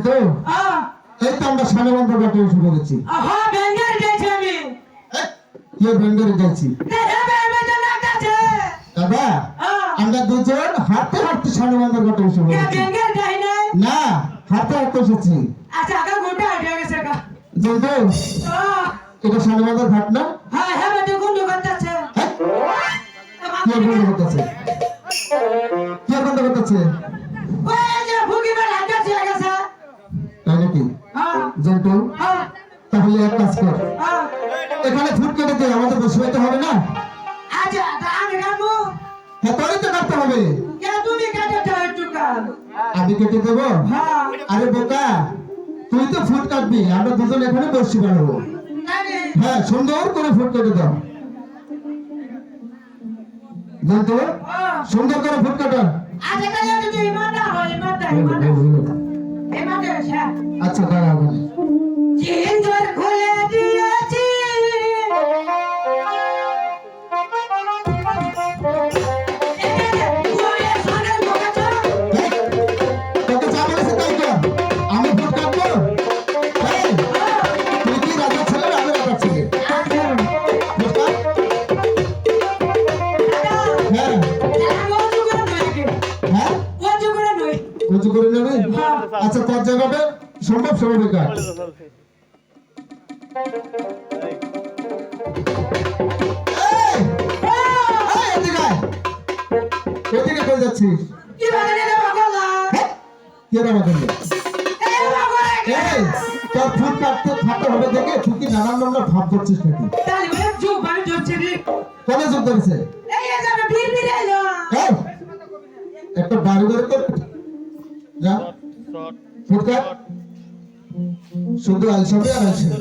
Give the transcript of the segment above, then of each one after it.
কিন্তু এই তো আমরা সানবন্ধ ঘাটে এসে পড়েছি। কে বেঙ্গারে যাচ্ছি দাদা? আমরা দুজন হাঁটতে হাঁটতে সানবন্ধ ঘাটে এসে পড়েছি। না, হাঁটতে হাঁটতে এসেছি। কিন্তু এটা সানবন্ধ ঘাট না? কে বন্ধ করতেছে? কে বন্ধ করতেছে? তাই নাকি? জন্তু তাহলে এক কাজ কর, এখানে ফুট কেটে দে, আমাদের বসে হইতে হবে না? হ্যাঁ, তোরই তো কাটতে হবে। আমি কেটে দেবো? আরে বোকা, তুই তো ফুট কাটবি, আমরা দুজন এখানে বসে বানাবো। হ্যাঁ, সুন্দর করে ফুট কেটে দাও। জন্তু সুন্দর করে ফুট কাটো। আচ্ছা দাঁড়াবো। আচ্ছা, তোর জায়গাটা সম্ভব সম্ভব কাজ। এদিকে কই যাচ্ছিস? তোর ফুট কাটতে থাকতে হবে দেখে তুই কি নানান নানা ভাব করছিস নাকি? কেন যোগ করেছে? একটা বাড়ি করে তোর যা ফুট কাট, শুধু আলসাবে আর আলসাবে।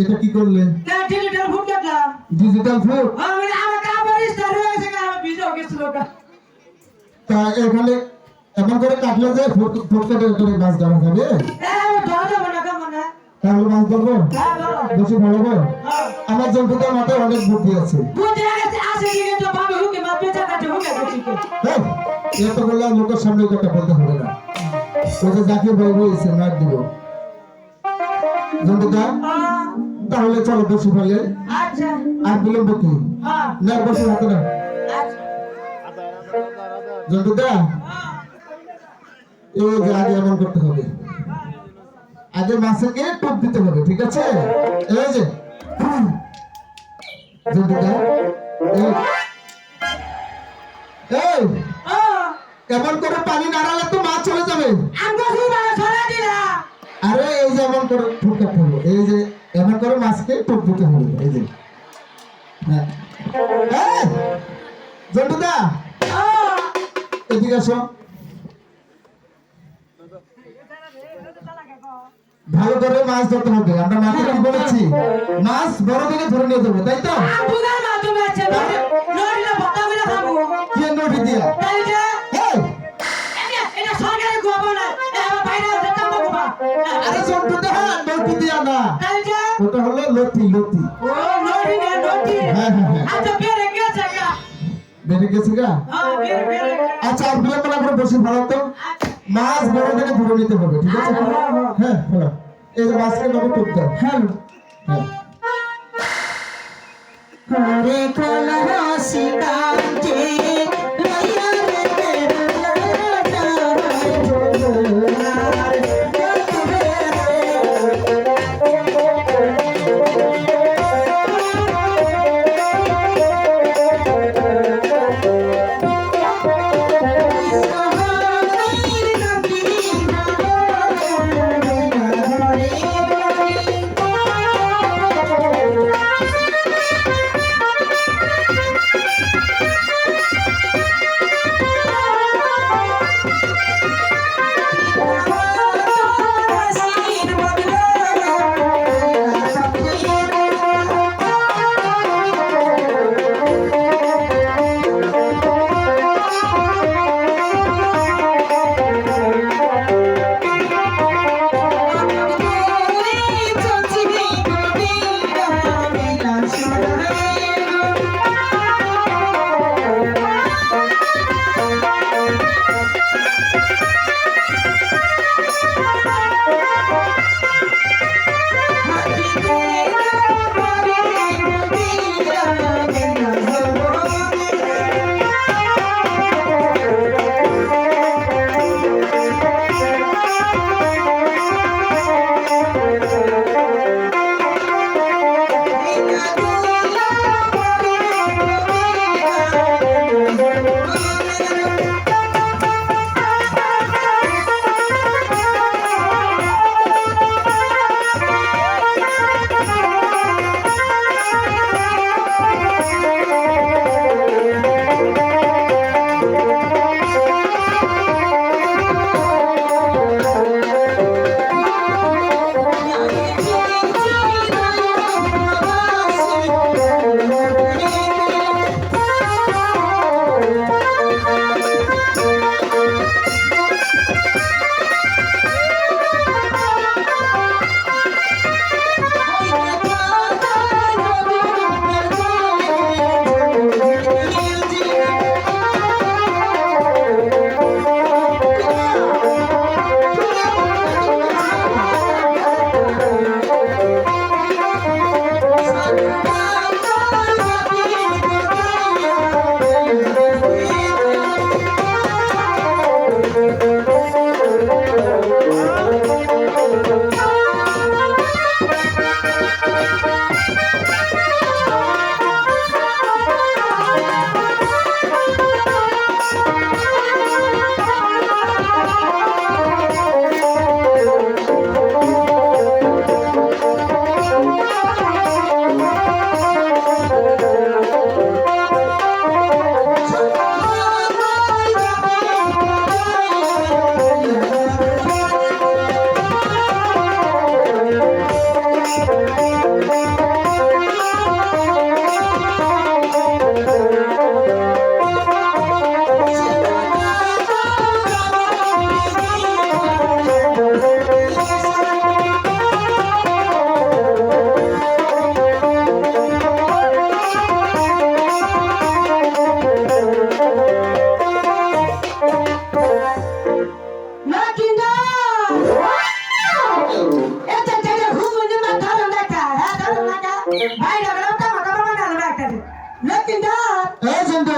এটা কি করলে? Digital foot. তা এখানে এমন করে কাটলে যে ফুট কেটে করে মাছ ধরা যাবে? তাহলে মাছ ধরবো বেশি ভালো হবে। আমার জলপুটার মাথায় অনেক বুদ্ধি আছে। এত বললাম লোকের সামনে কথা বলতে হবে না। ওই যে জাকির ভাই বলেছে মার দিব জন্তুটা। তাহলে চলো বসে ফেলে আর বিলম্ব কি না, বসে হাতে না জন্তুটা। এই যে আগে এমন করতে হবে, আগে মাছকে টুপ দিতে হবে, ঠিক আছে? এই যে জন্তুটা এই এমন করে পানি নাড়ালে তো মাছ চলে যাবে। আরে এই যে এমন করে ঠুক কাটতে হবে, এই যে এমন করে মাছকে টুপ দিতে হবে। এই যে হ্যাঁ জন্তুদা এদিকে আসো। ভালো করে মাছ ধরতে হবে। আমরা মাকে কি বলেছি? মাছ বড় দিকে ধরে নিয়ে যাবো, তাই তো? নটি দিয়া আরে জন্তুদা নটি দিয়া না, ওটা হলো লতি। লতি হ্যাঁ হ্যাঁ হ্যাঁ বেড়ে গেছে গা। আচ্ছা আর বিলম্ব না করে বসে ভালো তো, মাছ বড় থেকে ধরে নিতে হবে, ঠিক আছে? হ্যাঁ ভালো। এই যে মাছকে নবে টুক দাও। হ্যাঁ হ্যাঁ হরে কোলা সিকাঞ্জে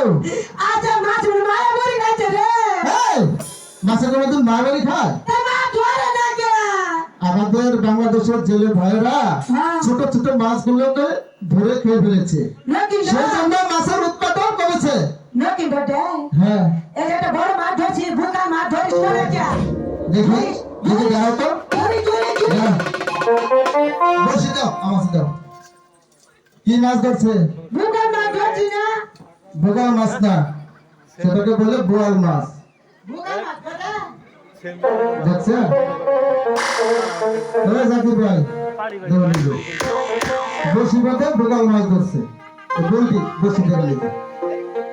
আচ্ছা মাছ মায়া মরি খাইছে রে মাছের মধ্যে মায়াবাড়ি খায় আমাদের বাংলাদেশের জেলে ভাইয়েরা ছোট ছোট মাছগুলোকে ধরে খেয়ে ফেলেছে সেই জন্য মাছের উৎপাদন কমেছে হ্যাঁ একটা বড় মাছ ধরছি ভুকা মাছ ধরিস করে দেখি দেখি দাও তো বসে দাও আমার দাও কি মাছ ধরছে ভুকা মাছ ধরছি না ভোগা মাছ না সেটাকে বলে বোয়াল মাছ ভুকা মাছ কথা দেখছে জাকির ভাই বসি বাদে বোগাল মাছ ধরছে বলটি বসি ধরে লিখে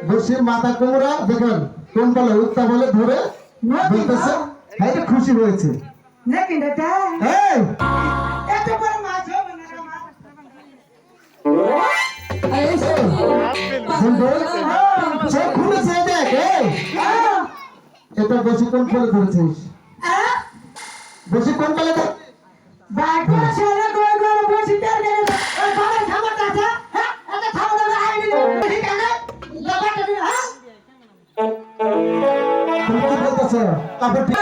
বসির মাথা কোমরা দেখেন কোন বলে উত্তা বলে ধরে বলতেছে হ্যাঁ খুশি হয়েছে নাকি দাদা এই এত বড় মাছ হবে না চোখ খুলেছে দেখ এটা বসি কোন ফলে ধরেছিস বসি কোন ফলে বাবা ছেলে গোল গোল বসি তেল গেল ওই বাবার খাবার আছে হ্যাঁ এত খাওয়া দাওয়া আই দিল ঠিক আছে বাবাটা দিল হ্যাঁ তুমি কি বলতেছ তারপর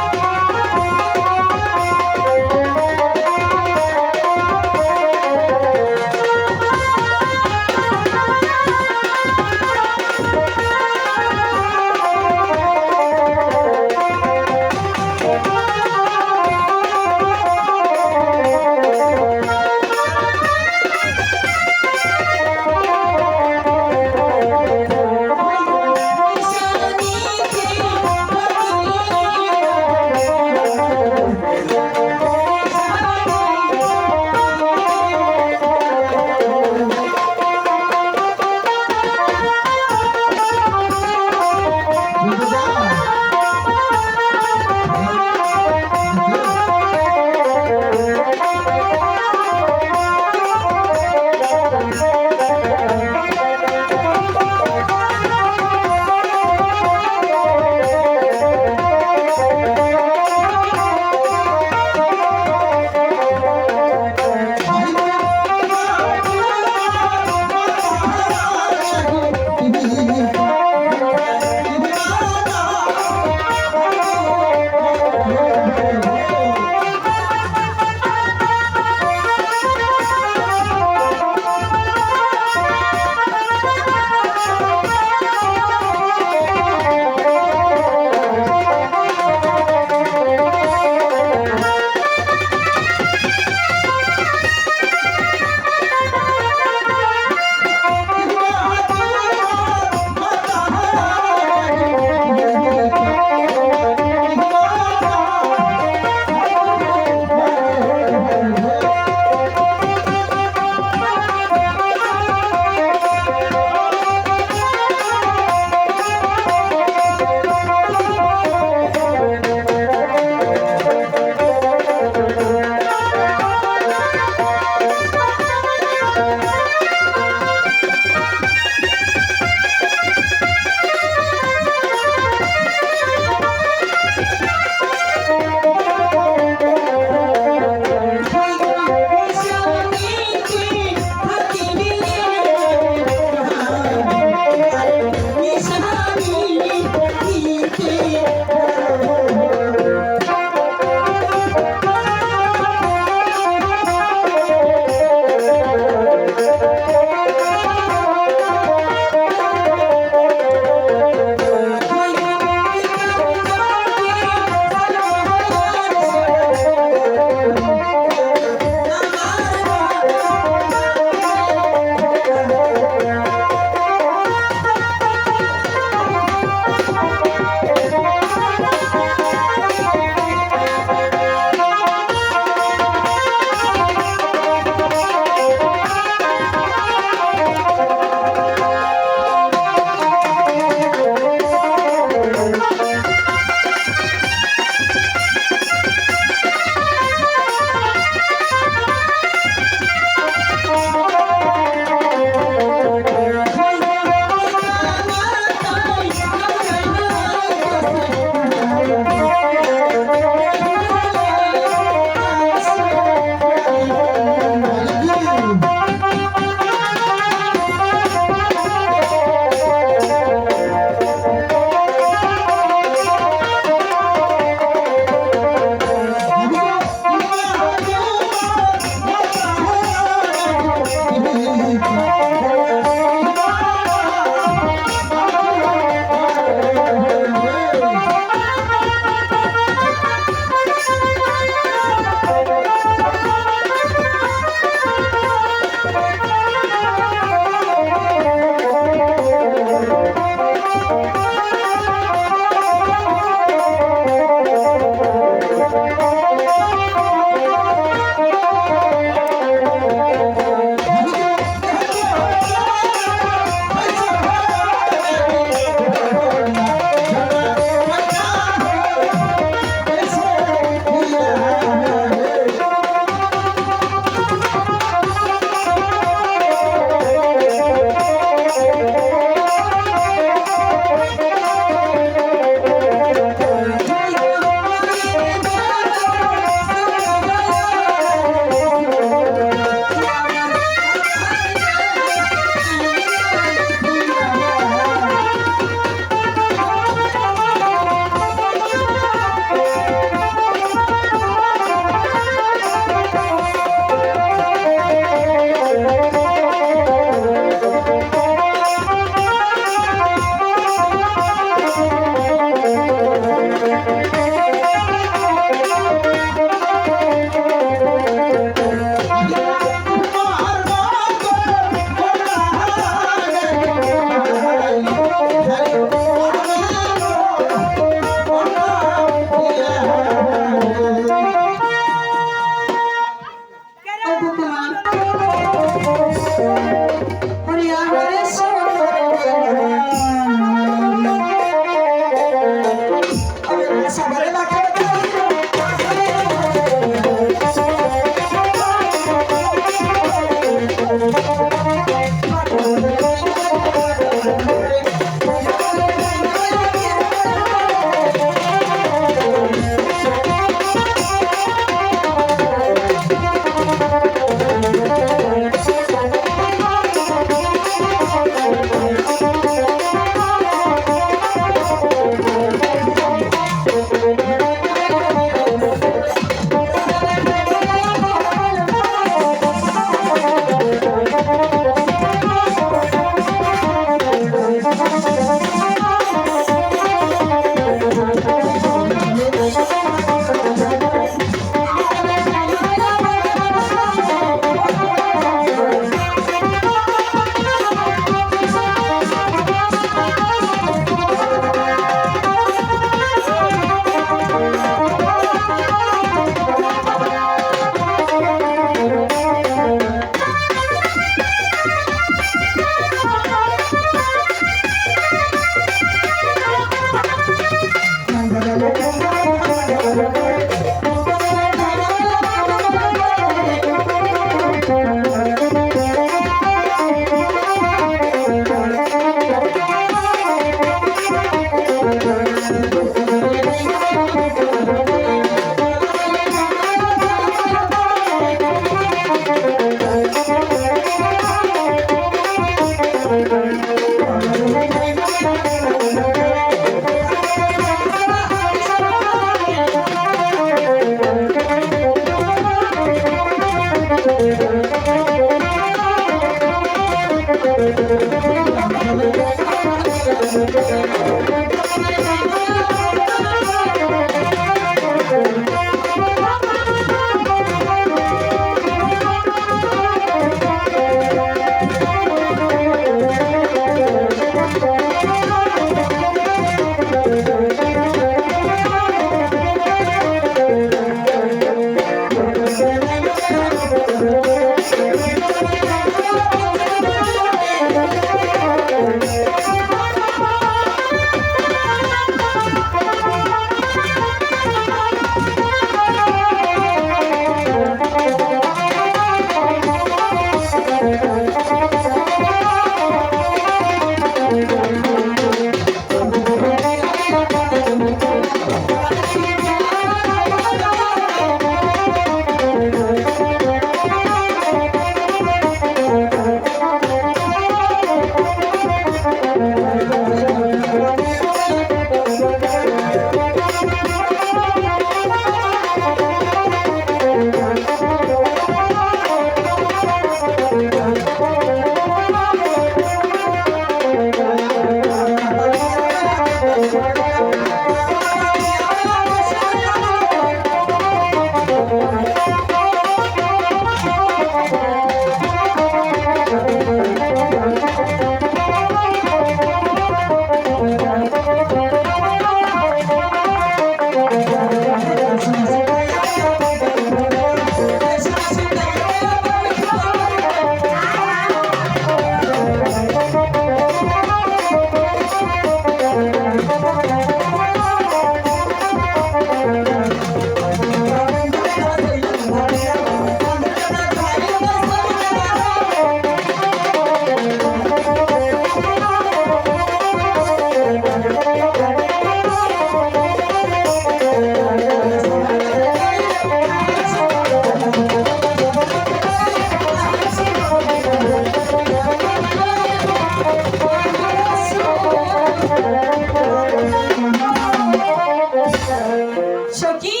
সখী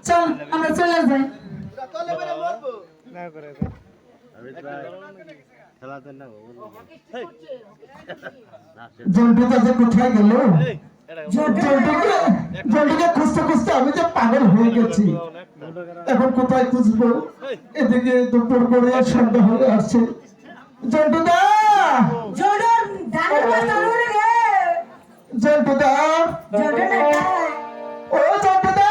চল আমরা চলে যাই জন্টুটা যে কোথায় গেল? জন্টুকে খুঁজতে খুঁজতে আমি যে পাগল হয়ে গেছি। এখন কোথায় খুঁজবো? এদিকে দুপুর করে সন্ধ্যা হয়ে আসছে। জন্টুদা, জোড়ন দাঁড়ার কথা বলে রে জন্টুদা, জোড়ন না ও জন্টুদা,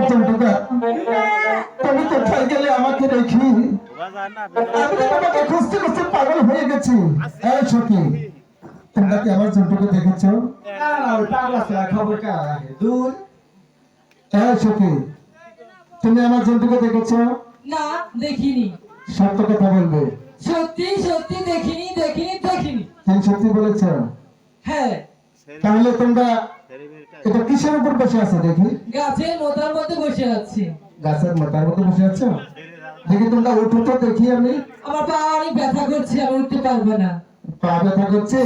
জন্টুদা, তুমি কোথায় গেলে আমাকে রেখে? আমি তো তোমাকে খুঁজতে খুঁজতে পাগল হয়ে গেছি। এই সখী, তোমরা কি আমার জন্টুকে দেখেছো? এই সখী, তুমি আমার জন্টুকে দেখেছো? না দেখিনি সত্য কথা বলবে। সত্যি সত্যি দেখিনি দেখিনি দেখিনি তুমি সত্যি বলেছ? হ্যাঁ তাহলে তোমরা এটা কিসের উপর বসে আছো দেখি? গাছের মোতার মধ্যে বসে আছি। গাছের মাথার মধ্যে বসে আছো? দেখি তোমরা উঠো তো দেখি। আমি আমার পা অনেক ব্যথা করছে, আমি উঠতে পারবো না। পা ব্যথা করছে?